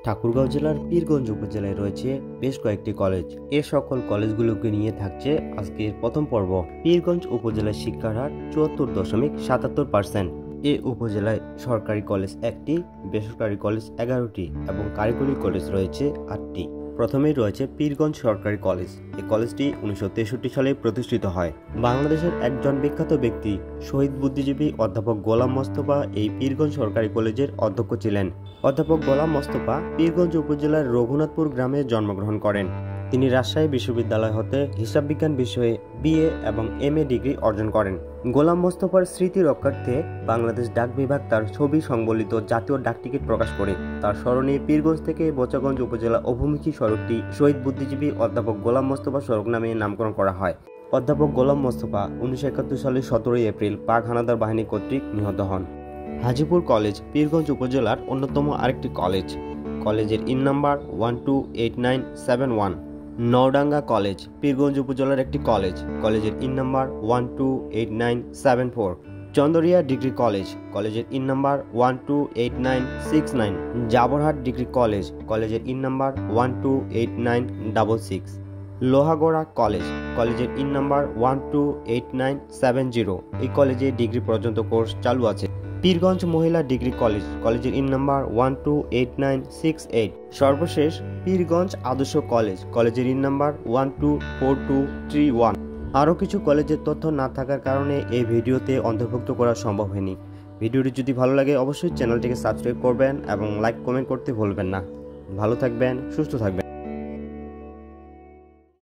ঠাকুরগাঁও জেলার পীরগঞ্জ উপজেলায় রয়েছে বেশ কয়েকটি কলেজ। এ সকল কলেজগুলোকে নিয়ে থাকছে আজকের প্রথম পর্ব। পীরগঞ্জ উপজেলার শিক্ষার হার ৭৪.৭৭%। এ উপজেলায় সরকারি কলেজ ১টি, বেসরকারি কলেজ ১১টি এবং কারিগরি কলেজ রয়েছে ৮টি। প্রথমেই রয়েছে পীরগঞ্জ সরকারি কলেজ। এই কলেজটি ১৯৬৩ সালে প্রতিষ্ঠিত হয়। বাংলাদেশের একজন বিখ্যাত ব্যক্তি শহীদ বুদ্ধিজীবী অধ্যাপক গোলাম মোস্তফা এই পীরগঞ্জ সরকারি কলেজের অধ্যক্ষ ছিলেন। অধ্যাপক গোলাম মোস্তফা পীরগঞ্জ উপজেলার রঘুনাথপুর গ্রামে জন্মগ্রহণ করেন। তিনি রাজশাহী বিশ্ববিদ্যালয় হতে হিসাব বিজ্ঞান বিষয়ে বিএ এবং এমএ ডিগ্রি অর্জন করেন। গোলাম মোস্তফার স্মৃতি রক্ষার্থে বাংলাদেশ ডাক বিভাগ তার ছবি সংবলিত জাতীয় ডাকটিকিট প্রকাশ করে। তার স্মরণে পীরগঞ্জ থেকে বোচাগঞ্জ উপজেলা অভিমুখী সড়কটি শহীদ বুদ্ধিজীবী অধ্যাপক গোলাম মোস্তফা সড়ক নামে নামকরণ করা হয়। অধ্যাপক গোলাম মোস্তফা ১৯৭১ সালের ১৭ এপ্রিল পাক হানাদার বাহিনী কর্তৃক নিহত হন। হাজীপুর কলেজ পীরগঞ্জ উপজেলার অন্যতম আরেকটি কলেজ। কলেজের EIIN number 128971। Naodanga college Pirganj উপজেলার একটি কলেজ। কলেজের EIIN number 128974। Chandaria degree college. কলেজের EIIN number 128969। Jabarhat degree college. কলেজের ইন নাম্বার 128966। লোহাগড়া কলেজ। কলেজের ইন নাম্বার 128970। এই কলেজে ডিগ্রি পর্যন্ত কোর্স চালু আছে। পীরগঞ্জ মহিলা ডিগ্রি কলেজ। কলেজের ইন নাম্বার 128968। সর্বশেষ পীরগঞ্জ আদর্শ কলেজ। কলেজের ইন নাম্বার 124231। আরও কিছু কলেজের তথ্য না থাকার কারণে এই ভিডিওতে অন্তর্ভুক্ত করা সম্ভব হয়নি। ভিডিওটি যদি ভালো লাগে অবশ্যই চ্যানেলটিকে সাবস্ক্রাইব করবেন এবং লাইক কমেন্ট করতে ভুলবেন না। ভালো থাকবেন, সুস্থ থাকবেন।